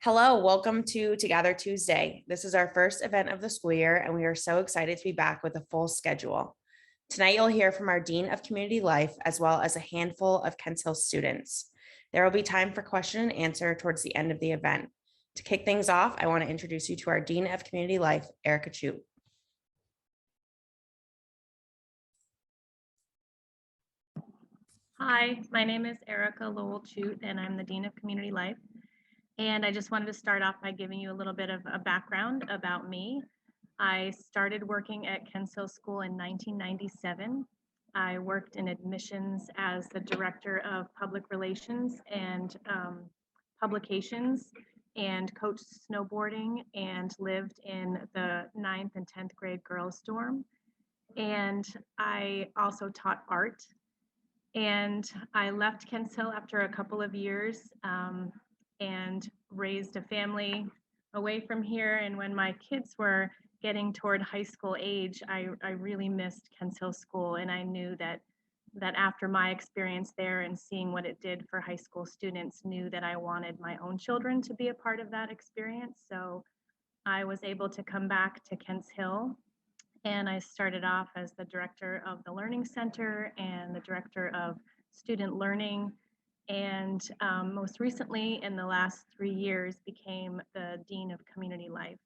Hello, welcome to ToGather Tuesday. This is our first event of the school year, and we are so excited to be back with a full schedule. Tonight, you'll hear from our Dean of Community Life, as well as a handful of Kents Hill students. There will be time for question and answer towards the end of the event. To kick things off, I want to introduce you to our Dean of Community Life, Erica Chute. Hi, my name is Erica Lowell Chute, and I'm the Dean of Community Life. And I just wanted to start off by giving you a little bit of a background about me. I started working at Kents Hill School in 1997. I worked in admissions as the Director of Public Relations and Publications, and coached snowboarding, and lived in the 9th and 10th grade girls' dorm. And I also taught art. And I left Kents Hill after a couple of years and raised a family away from here. And when my kids were getting toward high school age, I really missed Kents Hill School. And I knew that after my experience there and seeing what it did for high school students, knew that I wanted my own children to be a part of that experience. So I was able to come back to Kents Hill. And I started off as the director of the Learning Center and the director of student learning. And most recently, in the last 3 years, became the Dean of Community Life.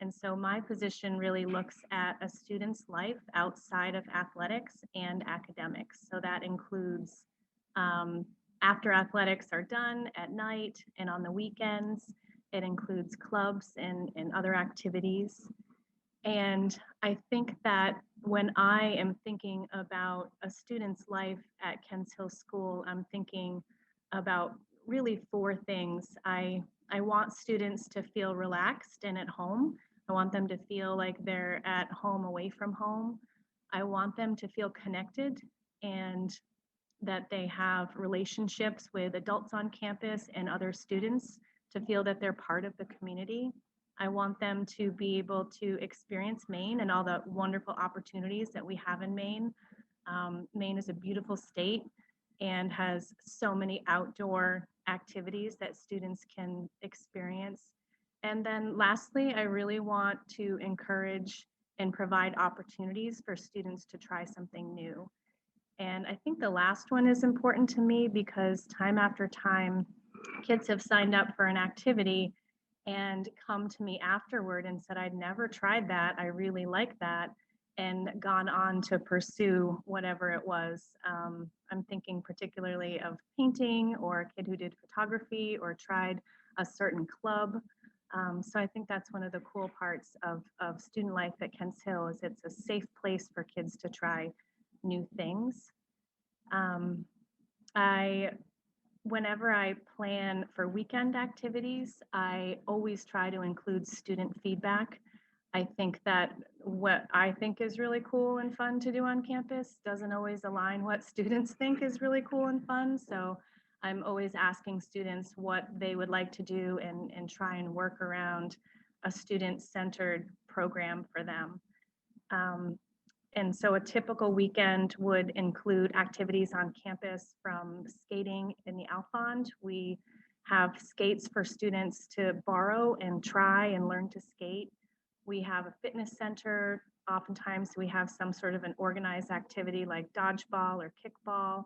And so my position really looks at a student's life outside of athletics and academics. So that includes after athletics are done at night and on the weekends. It includes clubs and other activities. And I think that when I am thinking about a student's life at Kents Hill School, I'm thinking about really 4 things. I want students to feel relaxed and at home. I want them to feel like they're at home away from home. I want them to feel connected and that they have relationships with adults on campus and other students to feel that they're part of the community. I want them to be able to experience Maine and all the wonderful opportunities that we have in Maine. Maine is a beautiful state and has so many outdoor activities that students can experience. And then lastly, I really want to encourage and provide opportunities for students to try something new. And I think the last one is important to me because time after time, kids have signed up for an activity and come to me afterward and said, I'd never tried that. I really like that, and gone on to pursue whatever it was. I'm thinking particularly of painting, or a kid who did photography or tried a certain club. So I think that's one of the cool parts of student life at Kents Hill is it's a safe place for kids to try new things. Whenever I plan for weekend activities, I always try to include student feedback. I think that what I think is really cool and fun to do on campus doesn't always align what students think is really cool and fun. So I'm always asking students what they would like to do and try and work around a student-centered program for them. And so a typical weekend would include activities on campus, from skating in the Alfond. We have skates for students to borrow and try and learn to skate. We have a fitness center. Oftentimes we have some sort of an organized activity like dodgeball or kickball.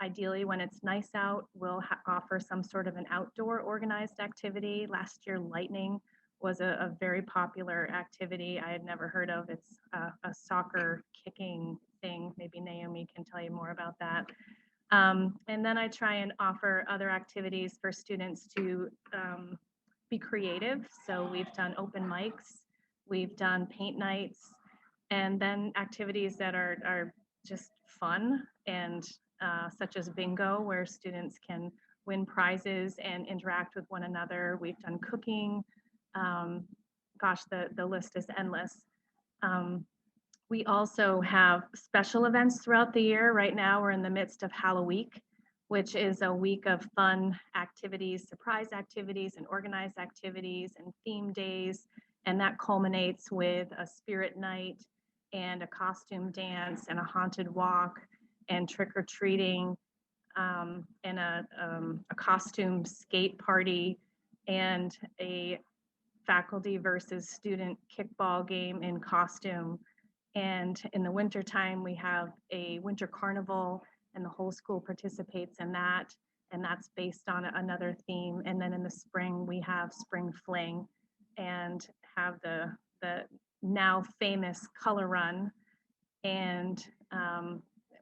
Ideally, when it's nice out, we'll offer some sort of an outdoor organized activity. Last year, lightning was a very popular activity I had never heard of. It's a soccer kicking thing. Maybe Naomi can tell you more about that. And then I try and offer other activities for students to be creative. So we've done open mics, we've done paint nights, and then activities that are just fun, and such as bingo, where students can win prizes and interact with one another. We've done cooking. Gosh, the list is endless. We also have special events throughout the year. Right now, we're in the midst of Halloween, which is a week of fun activities, surprise activities, and organized activities, and theme days. And that culminates with a spirit night and a costume dance and a haunted walk and trick-or-treating and a costume skate party and a faculty versus student kickball game in costume. And in the wintertime, we have a winter carnival, and the whole school participates in that. And that's based on another theme. And then in the spring, we have spring fling and have the now famous color run. And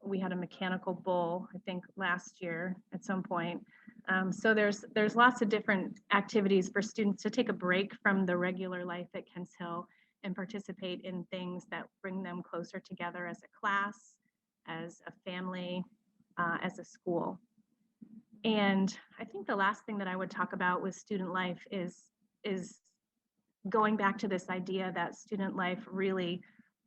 we had a mechanical bull, I think, last year at some point. So there's lots of different activities for students to take a break from the regular life at Kents Hill and participate in things that bring them closer together as a class, as a family, as a school. And I think the last thing that I would talk about with student life is going back to this idea that student life really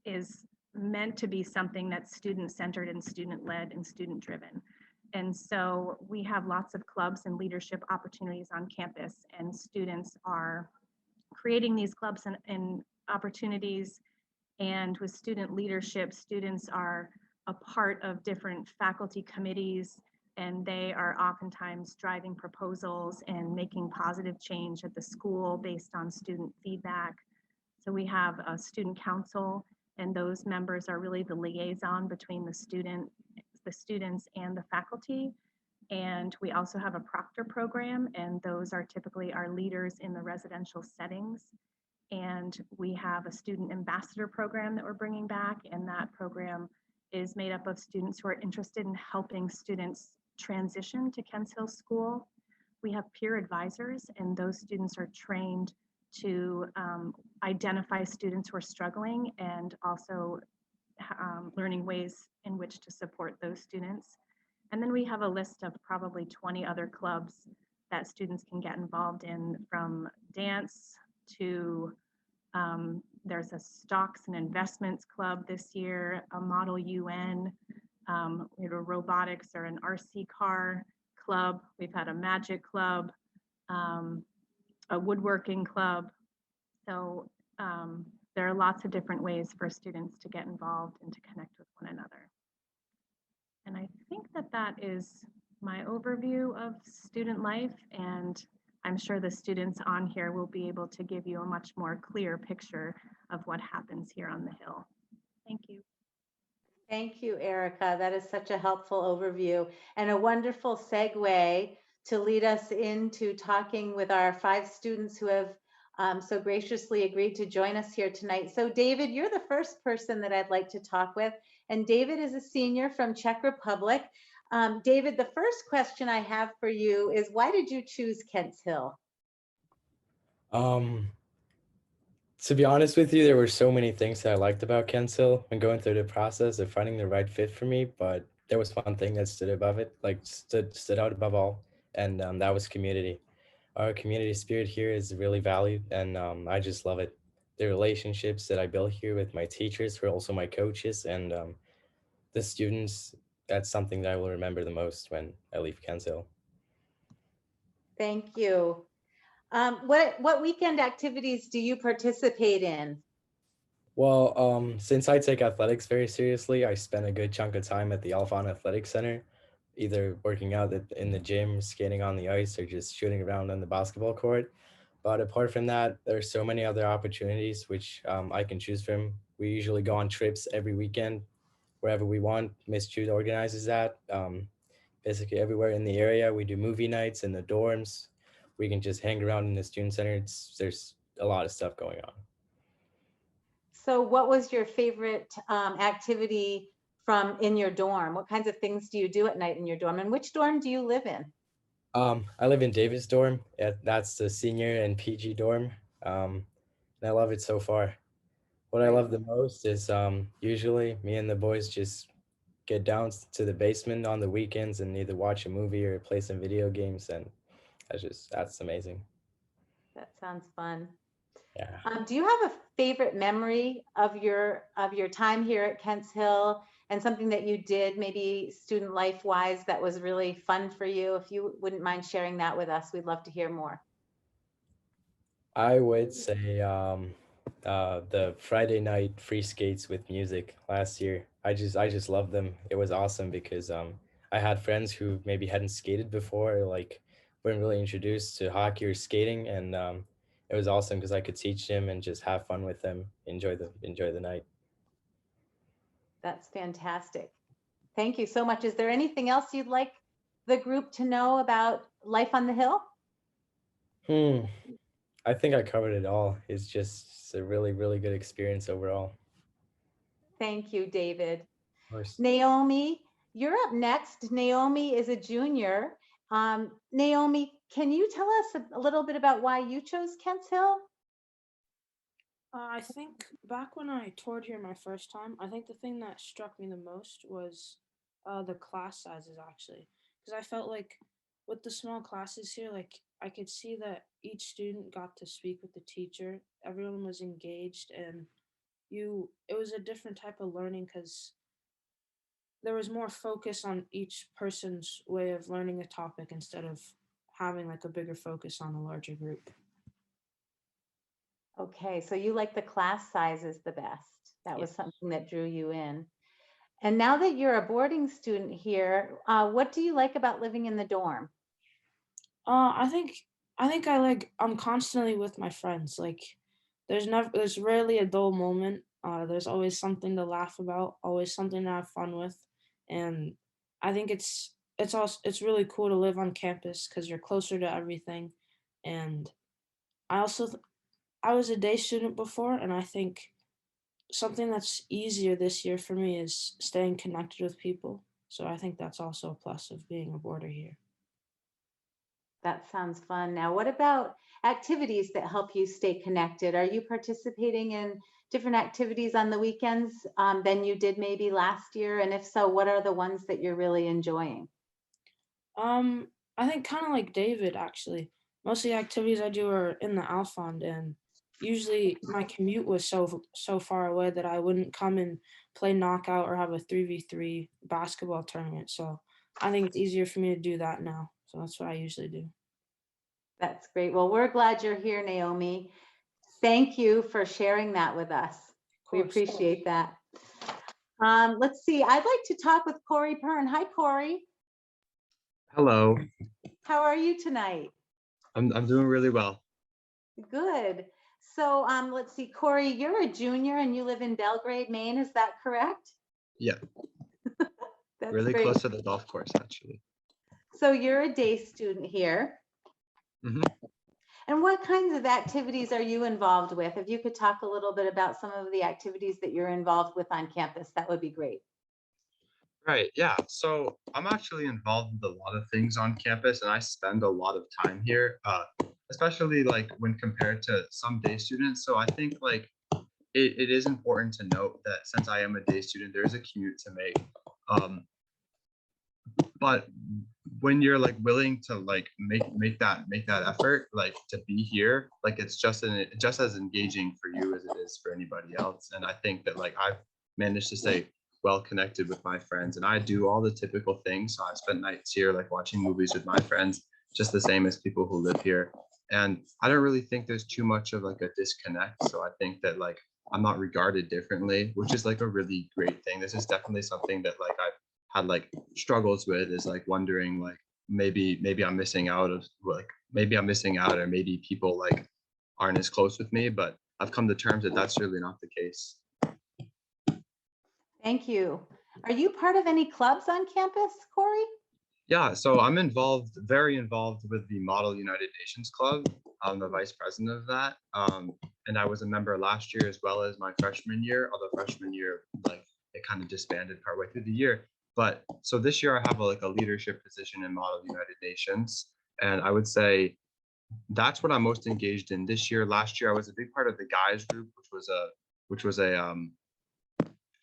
is meant to be something that's student centered and student led and student driven. And so we have lots of clubs and leadership opportunities on campus, and students are creating these clubs and opportunities. And with student leadership, students are a part of different faculty committees, and they are oftentimes driving proposals and making positive change at the school based on student feedback. So we have a student council, and those members are really the liaison between the students and the faculty. And we also have a Proctor program, and those are typically our leaders in the residential settings. And we have a student ambassador program that we're bringing back, and that program is made up of students who are interested in helping students transition to Kents Hill School. We have peer advisors, and those students are trained to identify students who are struggling and also learning ways in which to support those students. And then we have a list of probably 20 other clubs that students can get involved in, from dance to there's a stocks and investments club this year, a model UN, we have a robotics or an RC car club. We've had a magic club, a woodworking club. So there are lots of different ways for students to get involved and to connect with one another. And I think that that is my overview of student life, and I'm sure the students on here will be able to give you a much more clear picture of what happens here on the Hill. Thank you. Thank you, Erica. That is such a helpful overview and a wonderful segue to lead us into talking with our 5 students who have so graciously agreed to join us here tonight. So David, you're the first person that I'd like to talk with. And David is a senior from Czech Republic. David, the first question I have for you is, why did you choose Kents Hill? Um, to be honest with you, there were so many things that I liked about Kents Hill when going through the process of finding the right fit for me, but there was one thing that stood above it, like stood out above all, and that was community. Our community spirit here is really valued, and I just love it. The relationships that I built here with my teachers, who are also my coaches, and the students, that's something that I will remember the most when I leave Kents Hill. Thank you. What weekend activities do you participate in? Well, since I take athletics very seriously, I spend a good chunk of time at the Alphon Athletic Center, either working out in the gym, skating on the ice, or just shooting around on the basketball court. But apart from that, there's so many other opportunities which I can choose from. We usually go on trips every weekend, wherever we want. Miss Chute organizes that. Basically everywhere in the area. We do movie nights in the dorms. We can just hang around in the student center. There's a lot of stuff going on. So what was your favorite activity from in your dorm? What kinds of things do you do at night in your dorm? And which dorm do you live in? I live in Davis dorm. That's the senior and PG dorm. And I love it so far. What I love the most is usually me and the boys just get down to the basement on the weekends and either watch a movie or play some video games, and that's amazing. That sounds fun. Yeah. Do you have a favorite memory of your time here at Kents Hill, and something that you did maybe student life wise that was really fun for you? If you wouldn't mind sharing that with us, we'd love to hear more. I would say the Friday night free skates with music last year. I just loved them. It was awesome because I had friends who maybe hadn't skated before, like weren't really introduced to hockey or skating, and it was awesome because I could teach him and just have fun with him, enjoy the night. That's fantastic. Thank you so much. Is there anything else you'd like the group to know about life on the hill? I think I covered it all. It's just a really good experience overall. Thank you, David. Of course. Naomi, you're up next. Naomi is a junior. Naomi, can you tell us a little bit about why you chose Kents Hill? I think back when I toured here my first time, I think the thing that struck me the most was the class sizes actually, because I felt like with the small classes here, like I could see that each student got to speak with the teacher. Everyone was engaged, and it was a different type of learning because there was more focus on each person's way of learning a topic instead of having like a bigger focus on a larger group. Okay, so you like the class sizes the best. That was Yes. something that drew you in. And now that you're a boarding student here, what do you like about living in the dorm? I think I'm constantly with my friends. Like there's rarely a dull moment. There's always something to laugh about, always something to have fun with. And I think it's really cool to live on campus because you're closer to everything. And I also I was a day student before, and I think something that's easier this year for me is staying connected with people. So I think that's also a plus of being a boarder here. That sounds fun. Now, what about activities that help you stay connected? Are you participating in different activities on the weekends than you did maybe last year? And if so, what are the ones that you're really enjoying? I think kind of like David actually. Most of the activities I do are in the Alfond, and usually my commute was so far away that I wouldn't come and play knockout or have a 3v3 basketball tournament. So I think it's easier for me to do that now. So that's what I usually do. That's great. Well, we're glad you're here, Naomi. Thank you for sharing that with us. We Course. appreciate that. Let's see. I'd like to talk with Corey Pern. Hi, Corey. Hello, How are you tonight? I'm doing really well. Good. So let's see, Corey, you're a junior and you live in Belgrade, Maine. Is that correct? Yeah, That's really great. close to the golf course, actually. So you're a day student here. Mhm. And what kinds of activities are you involved with? If you could talk a little bit about some of the activities that you're involved with on campus, that would be great. Right, yeah. So I'm actually involved with a lot of things on campus, and I spend a lot of time here, especially like when compared to some day students. So I think like it is important to note that since I am a day student, there is a commute to make. But when you're like willing to like make that effort, like to be here, like it's just as engaging for you as it is for anybody else. And I think that like I've managed to stay well connected with my friends, and I do all the typical things. So I spent nights here like watching movies with my friends, just the same as people who live here. And I don't really think there's too much of like a disconnect. So I think that like I'm not regarded differently, which is like a really great thing. This is definitely something that like I've had like struggles with, is like wondering like maybe I'm missing out of like maybe I'm missing out, or maybe people like aren't as close with me, but I've come to terms that that's really not the case. Thank you. Are you part of any clubs on campus, Corey? Yeah, so I'm very involved with the Model United Nations Club. I'm the vice president of that, and I was a member last year as well as my freshman year, although freshman year like it kind of disbanded partway through the year. But so this year I have like a leadership position in Model United Nations, and I would say that's what I'm most engaged in this year. Last year I was a big part of the guys group, which was a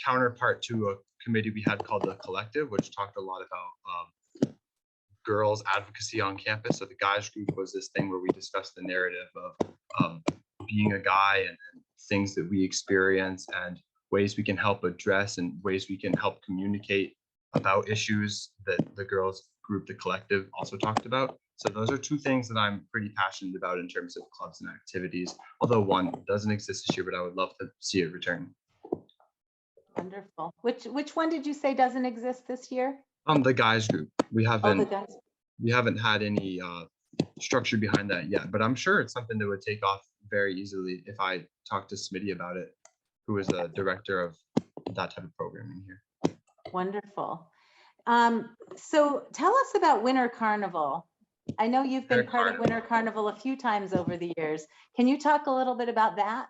counterpart to a committee we had called the Collective, which talked a lot about girls advocacy on campus. So the guys group was this thing where we discussed the narrative of being a guy, and things that we experience, and ways we can help address, and ways we can help communicate about issues that the girls group, the Collective, also talked about. So those are two things that I'm pretty passionate about in terms of clubs and activities, although one doesn't exist this year, but I would love to see it return. Wonderful. Which one did you say doesn't exist this year? The guys group. We Oh, the haven't guys. we haven't had any structure behind that yet, but I'm sure it's something that would take off very easily if I talk to Smitty about it, who is the director of that type of programming here. Wonderful. So tell us about Winter Carnival. I know you've been Winter part of Winter Carnival a few times over the years. Can you talk a little bit about that?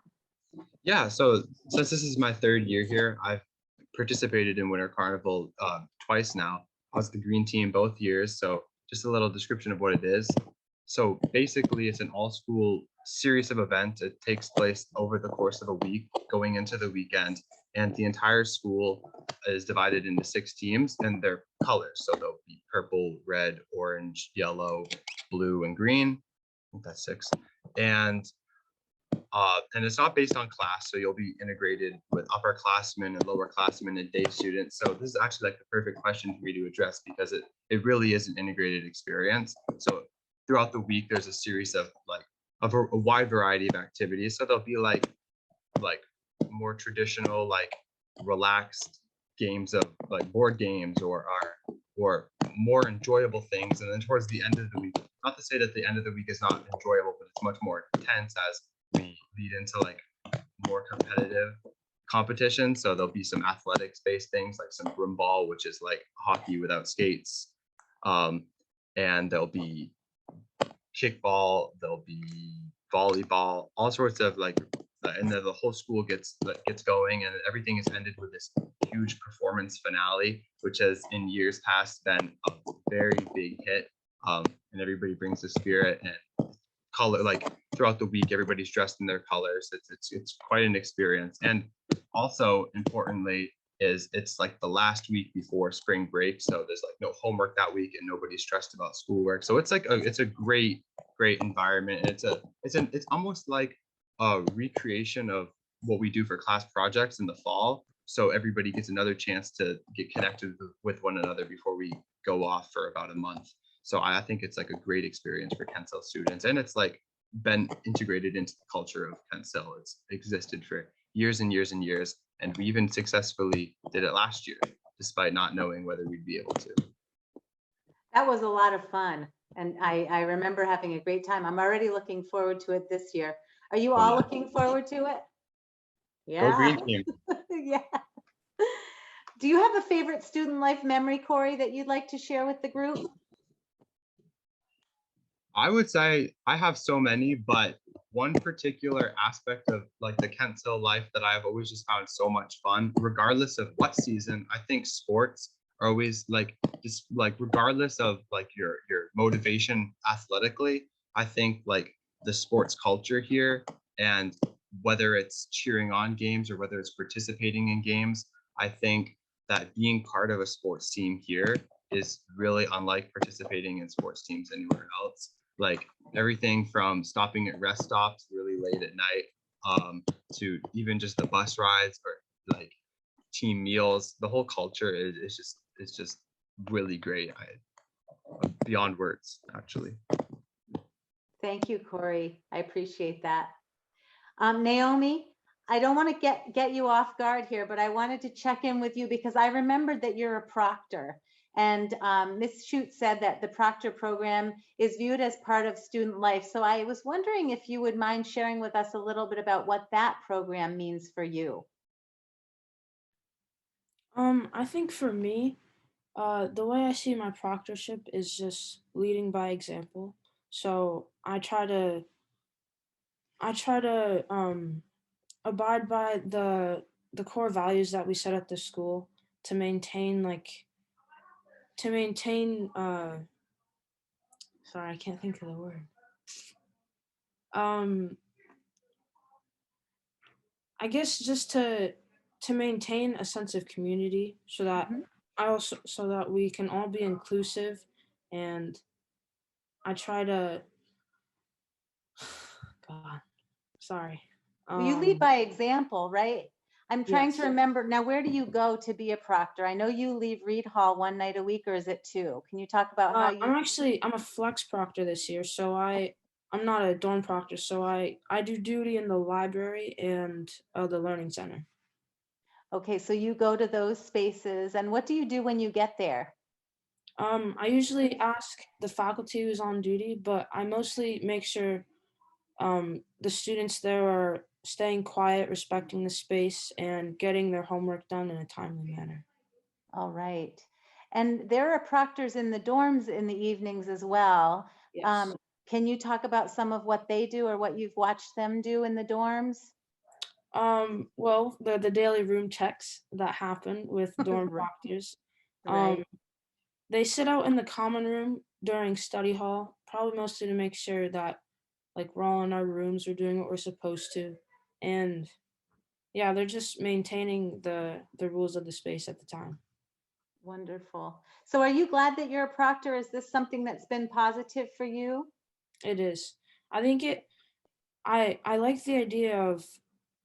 Yeah, so since this is my 3rd year here, I've participated in Winter Carnival twice now. I was the green team both years, so just a little description of what it is. So basically, it's an all-school series of events. It takes place over the course of a week, going into the weekend, and the entire school is divided into 6 teams, and their colors. So they'll be purple, red, orange, yellow, blue, and green. I think that's 6. And it's not based on class, so you'll be integrated with upperclassmen and lowerclassmen and day students. So this is actually like the perfect question for me to address because it really is an integrated experience. So throughout the week, there's a series of like a wide variety of activities. So there'll be like more traditional, like relaxed games of like board games or more enjoyable things. And then towards the end of the week, not to say that the end of the week is not enjoyable, but it's much more intense as we lead into like more competitive competition. So there'll be some athletics based things like some broom ball, which is like hockey without skates. And there'll be kickball, there'll be volleyball, all sorts of like, and then the whole school gets going, and everything is ended with this huge performance finale, which has in years past been a very big hit. And everybody brings the spirit and color, like throughout the week, everybody's dressed in their colors. It's quite an experience. And also importantly is it's like the last week before spring break. So there's like no homework that week and nobody's stressed about schoolwork. So it's like it's a great environment. And it's almost like a recreation of what we do for class projects in the fall. So everybody gets another chance to get connected with one another before we go off for about a month. So I think it's like a great experience for Kensal students, and it's like been integrated into the culture of Kensal. It's existed for years and years and years, and we even successfully did it last year, despite not knowing whether we'd be able to. That was a lot of fun. And I remember having a great time. I'm already looking forward to it this year. Are you all looking forward to it? Go green Yeah. team. Yeah. Do you have a favorite student life memory, Corey, that you'd like to share with the group? I would say I have so many, but one particular aspect of like the Kensal life that I've always just found so much fun, regardless of what season. I think sports are always like just like regardless of like your motivation athletically. I think like the sports culture here, and whether it's cheering on games or whether it's participating in games, I think that being part of a sports team here is really unlike participating in sports teams anywhere else. Like everything from stopping at rest stops really late at night, to even just the bus rides or like team meals. The whole culture is just really great. Beyond words, actually. Thank you, Corey. I appreciate that. Naomi, I don't want to get you off guard here, but I wanted to check in with you because I remembered that you're a proctor. And Ms. Chute said that the Proctor program is viewed as part of student life. So I was wondering if you would mind sharing with us a little bit about what that program means for you. I think for me, the way I see my proctorship is just leading by example. So I try to abide by the core values that we set at the school to maintain sorry, I can't think of the word. I guess just to maintain a sense of community so that so that we can all be inclusive, and I try to God, sorry. You lead by example, right? I'm trying to Yes. remember now, where do you go to be a proctor? I know you leave Reed Hall one night a week, or is it 2? Can you talk about how you? I'm a flex proctor this year, so I'm not a dorm proctor, so I do duty in the library and the learning center. Okay, so you go to those spaces, and what do you do when you get there? I usually ask the faculty who's on duty, but I mostly make sure the students there are staying quiet, respecting the space, and getting their homework done in a timely manner. All right. And there are proctors in the dorms in the evenings as well. Yes. Can you talk about some of what they do or what you've watched them do in the dorms? Well, the daily room checks that happen with dorm Right. proctors. Right. They sit out in the common room during study hall, probably mostly to make sure that like we're all in our rooms, we're doing what we're supposed to. And yeah, they're just maintaining the rules of the space at the time. Wonderful. So are you glad that you're a proctor? Is this something that's been positive for you? It is. I think I like the idea of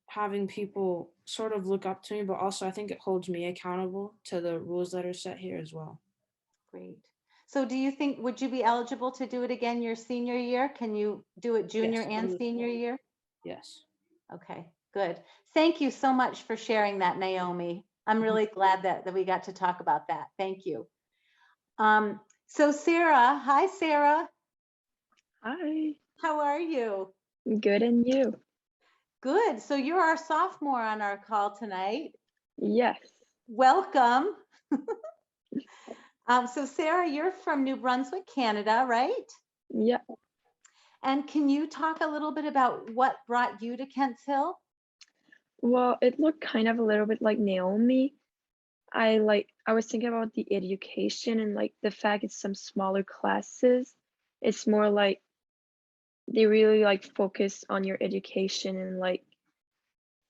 having people sort of look up to me, but also I think it holds me accountable to the rules that are set here as well. Great. So do you think, would you be eligible to do it again your senior year? Can you do it junior Yes, and senior year? yes. Okay, good. Thank you so much for sharing that, Naomi. I'm really glad that we got to talk about that. Thank you. So Sarah, hi Sarah, Hi, how are you? good, and you? Good. So you're our sophomore on our call tonight. Yes, Welcome. So Sarah, you're from New Brunswick, Canada, right? yeah. And can you talk a little bit about what brought you to Kents Hill? Well, it looked kind of a little bit like Naomi. I was thinking about the education and like the fact it's some smaller classes. It's more like they really like focus on your education and like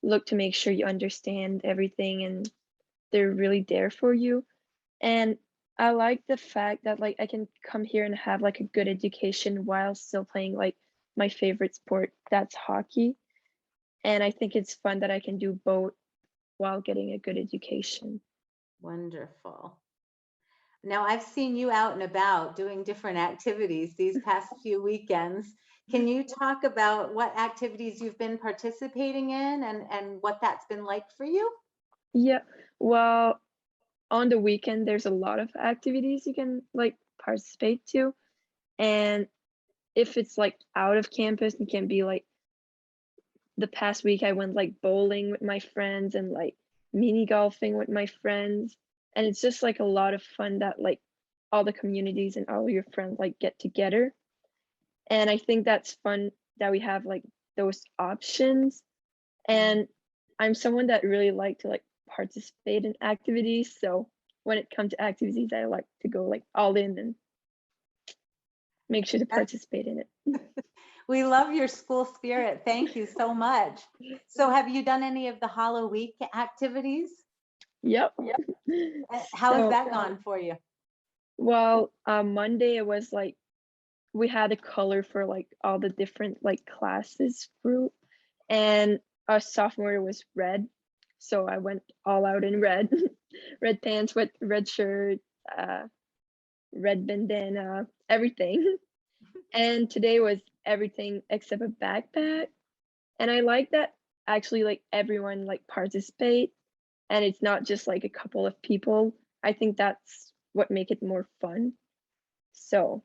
look to make sure you understand everything and they're really there for you. And I like the fact that like I can come here and have like a good education while still playing like my favorite sport, that's hockey. And I think it's fun that I can do both while getting a good education. Wonderful. Now I've seen you out and about doing different activities these past few weekends. Can you talk about what activities you've been participating in and what that's been like for you? Yeah, well, on the weekend, there's a lot of activities you can like participate to. And if it's like out of campus, it can be like the past week I went like bowling with my friends and like mini golfing with my friends. And it's just like a lot of fun that like all the communities and all your friends like get together. And I think that's fun that we have like those options. And I'm someone that really like to like participate in activities. So when it comes to activities, I like to go like all in and make sure to participate in it. We love your school spirit. Thank you so much. So have you done any of the Hollow Week activities? Yep. How has So, that gone for you? well, Monday it was like we had a color for like all the different like classes group, and our sophomore was red, so I went all out in red, red pants with red shirt, uh, red bandana, everything. And today was everything except a backpack. And I like that actually like everyone like participate and it's not just like a couple of people. I think that's what make it more fun. So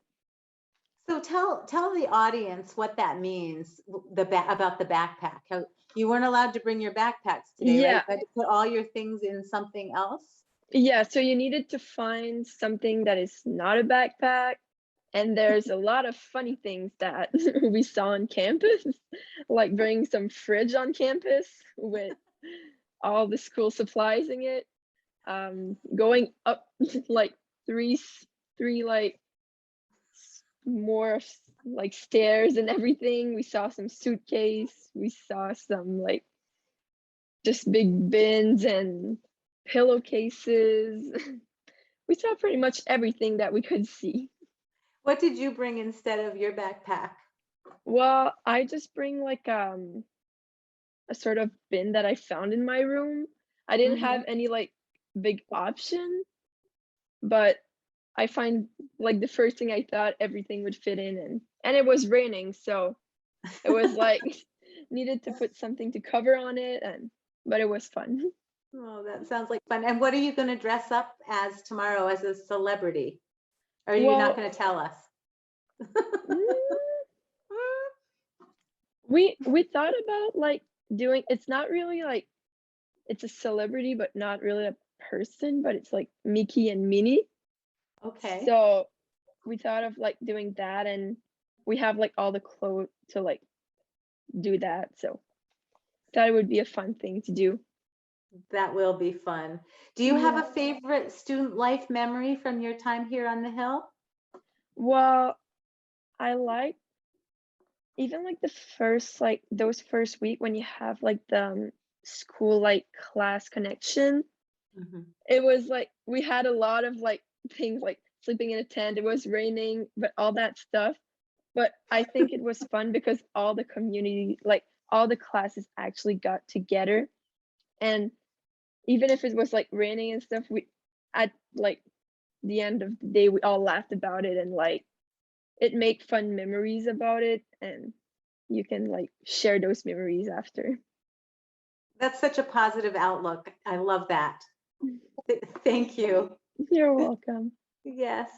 So tell the audience what that means, about the backpack. How you weren't allowed to bring your backpacks today, right? yeah, You had to put all your things in something else. yeah. So you needed to find something that is not a backpack. And there's a lot of funny things that we saw on campus, like bringing some fridge on campus with all the school supplies in it. Going up like three like more like stairs and everything. We saw some suitcase. We saw some like just big bins and pillowcases. We saw pretty much everything that we could see. What did you bring instead of your backpack? Well, I just bring like a sort of bin that I found in my room. I didn't have any like big option, but I find like the first thing I thought everything would fit in and it was raining, so it was like needed to put something to cover on it and but it was fun. Oh, that sounds like fun. And what are you going to dress up as tomorrow as a celebrity? Or are you not Well, going to tell us? we thought about like doing, it's not really like, it's a celebrity, but not really a person, but it's like Mickey and Minnie. Okay. So we thought of like doing that, and we have like all the clothes to like do that. So thought it would be a fun thing to do. That will be fun. Do you have Yeah. a favorite student life memory from your time here on the Hill? Well, I like even like the first like those first week when you have like the school like class connection. Mhm. It was like we had a lot of like things like sleeping in a tent. It was raining, but all that stuff. But I think it was fun because all the community, like all the classes actually got together. And even if it was like raining and stuff, we at like the end of the day we all laughed about it, and like it made fun memories about it, and you can like share those memories after. That's such a positive outlook. I love that. Thank you. You're welcome. Yes.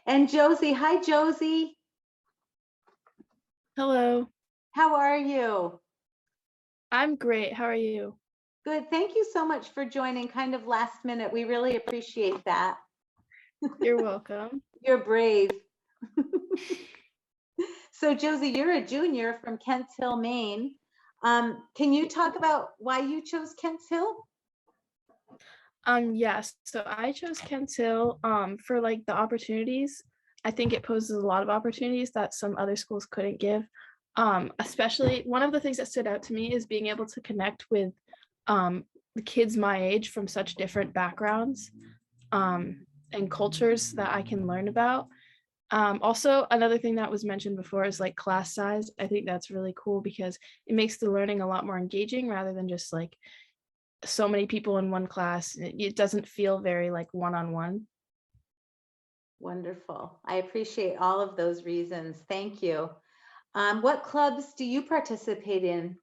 And Josie, hi Josie. Hello, How are you? I'm great. How are you? Good. Thank you so much for joining kind of last minute. We really appreciate that. You're welcome. You're brave. So Josie, you're a junior from Kents Hill, Maine. Can you talk about why you chose Kents Hill? Yes, so I chose Kent Hill for like the opportunities. I think it poses a lot of opportunities that some other schools couldn't give. Especially one of the things that stood out to me is being able to connect with the kids my age from such different backgrounds and cultures that I can learn about. Also, another thing that was mentioned before is like class size. I think that's really cool because it makes the learning a lot more engaging rather than just like so many people in one class. It doesn't feel very like one-on-one. Wonderful. I appreciate all of those reasons. Thank you. What clubs do you participate in?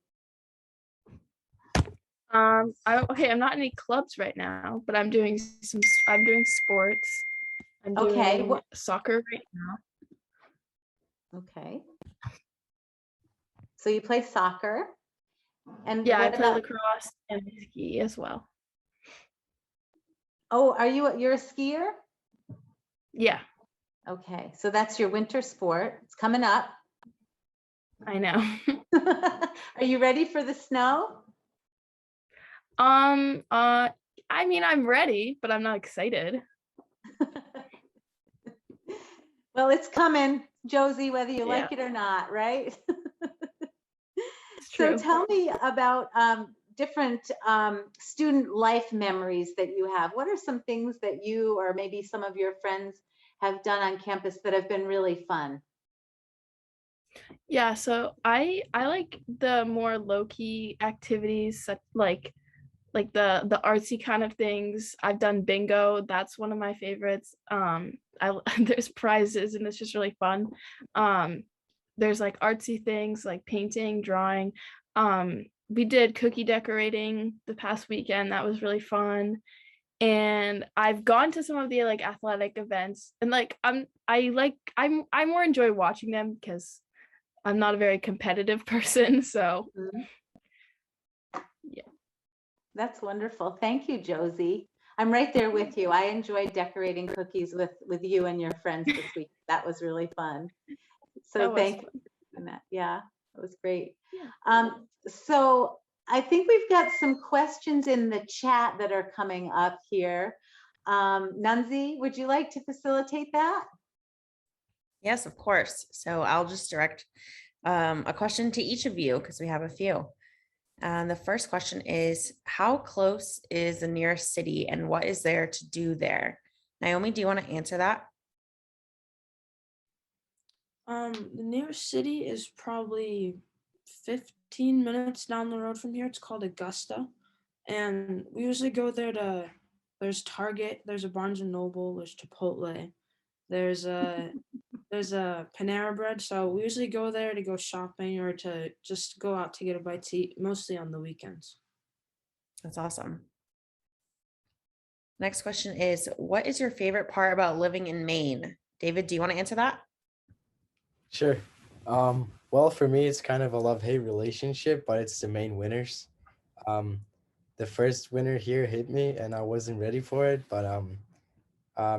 I'm not in any clubs right now, but I'm doing sports. I'm Okay, doing soccer right now. Okay. So you play soccer. And Yeah, I what play about, lacrosse and ski as well. oh, you're a skier? Yeah, Okay, so that's your winter sport. It's coming up. I know. Are you ready for the snow? I mean, I'm ready, but I'm not excited. Well, it's coming, Josie, whether you Yeah. like it or not, right? It's So true. tell me about different student life memories that you have. What are some things that you or maybe some of your friends have done on campus that have been really fun? Yeah, so I like the more low-key activities, such like the artsy kind of things. I've done bingo. That's one of my favorites. I there's prizes and it's just really fun. There's like artsy things like painting, drawing. We did cookie decorating the past weekend. That was really fun. And I've gone to some of the like athletic events, and like I more enjoy watching them because I'm not a very competitive person. So Mhm. yeah. That's wonderful. Thank you, Josie. I'm right there with you. I enjoyed decorating cookies with you and your friends this week. That was really fun. So That was thank you fun. for doing that. Yeah, that was great. Yeah. So I think we've got some questions in the chat that are coming up here. Nunzi, would you like to facilitate that? Yes, of course. So I'll just direct a question to each of you because we have a few. The first question is, how close is the nearest city and what is there to do there? Naomi, do you want to answer that? The nearest city is probably 15 minutes down the road from here. It's called Augusta. And we usually go there there's Target, there's a Barnes and Noble, there's Chipotle, there's a Panera Bread. So we usually go there to go shopping or to just go out to get a bite to eat, mostly on the weekends. That's awesome. Next question is, what is your favorite part about living in Maine? David, do you want to answer that? Sure. Well, for me, it's kind of a love-hate relationship, but it's the Maine winners. Um, the first winter here hit me, and I wasn't ready for it, but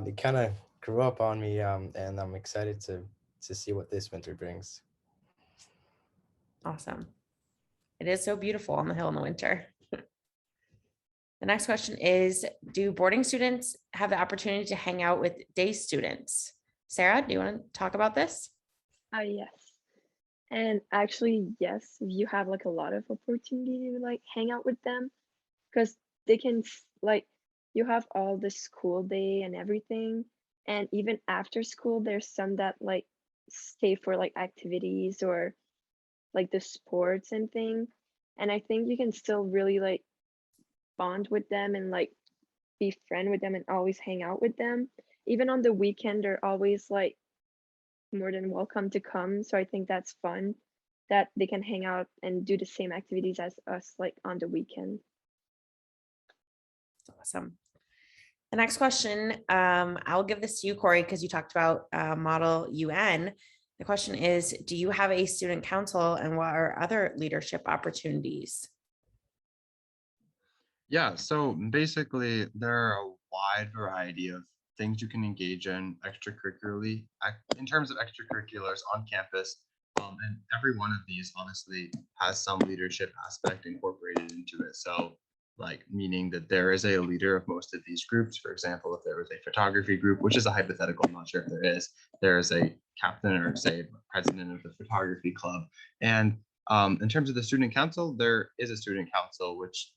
it kind of grew up on me, and I'm excited to see what this winter brings. Awesome. It is so beautiful on the hill in the winter. The next question is, do boarding students have the opportunity to hang out with day students? Sarah, do you want to talk about this? Yes. And actually, yes, you have like a lot of opportunity to like hang out with them because they can like you have all the school day and everything. And even after school, there's some that like stay for like activities or like the sports and thing. And I think you can still really like bond with them and like be friend with them and always hang out with them. Even on the weekend, they're always like more than welcome to come. So I think that's fun that they can hang out and do the same activities as us like on the weekend. Awesome. The next question, I'll give this to you, Corey, because you talked about Model UN. The question is, do you have a student council and what are other leadership opportunities? Yeah, so basically there are a wide variety of things you can engage in extracurricularly in terms of extracurriculars on campus. And every one of these honestly has some leadership aspect incorporated into it. So like meaning that there is a leader of most of these groups. For example, if there was a photography group, which is a hypothetical, I'm not sure if there is a captain or say president of the photography club. And in terms of the student council, there is a student council, which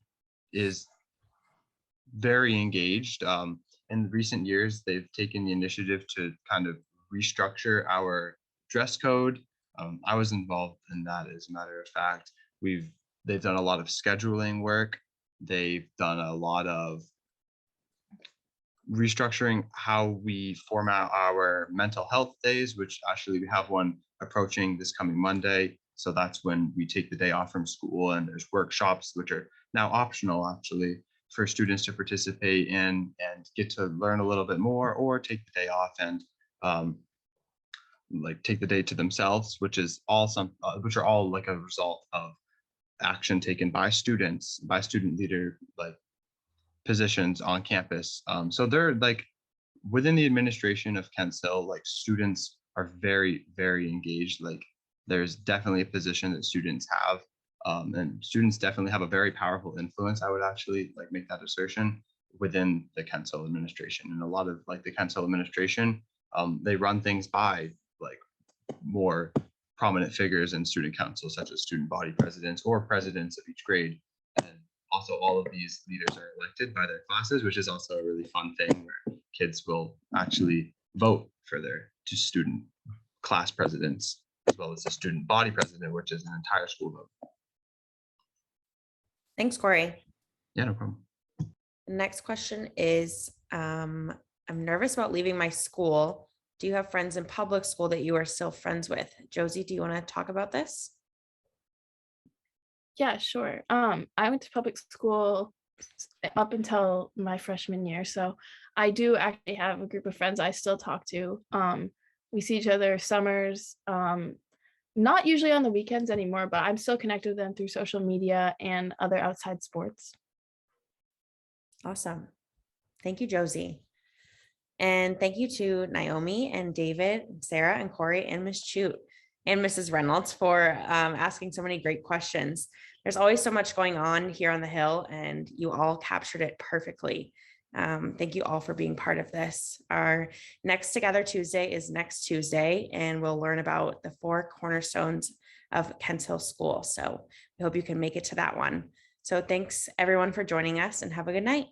is very engaged. In recent years, they've taken the initiative to kind of restructure our dress code. I was involved in that, as a matter of fact. They've done a lot of scheduling work. They've done a lot of restructuring how we format our mental health days, which actually we have one approaching this coming Monday. So that's when we take the day off from school, and there's workshops which are now optional actually for students to participate in and get to learn a little bit more, or take the day off and like take the day to themselves, which is all which are all like a result of action taken by students, by student leader like positions on campus. So they're like within the administration of Kent Hill, like students are very, very engaged. Like there's definitely a position that students have. And students definitely have a very powerful influence. I would actually like make that assertion within the Kent Hill administration. And a lot of like the Kent Hill administration, they run things by like more prominent figures in student council, such as student body presidents or presidents of each grade. And also all of these leaders are elected by their classes, which is also a really fun thing where kids will actually vote for their student class presidents, as well as the student body president, which is an entire school vote. Thanks, Corey. Yeah, no problem. The next question is, I'm nervous about leaving my school. Do you have friends in public school that you are still friends with? Josie, do you want to talk about this? Yeah, sure. I went to public school up until my freshman year, so I do actually have a group of friends I still talk to. We see each other summers, not usually on the weekends anymore, but I'm still connected with them through social media and other outside sports. Awesome. Thank you, Josie. And thank you to Naomi and David, Sarah and Corey and Ms. Chute and Mrs. Reynolds for asking so many great questions. There's always so much going on here on the Hill, and you all captured it perfectly. Thank you all for being part of this. Our next ToGather Tuesday is next Tuesday, and we'll learn about the 4 cornerstones of Kent Hill School. So we hope you can make it to that one. So thanks everyone for joining us, and have a good night.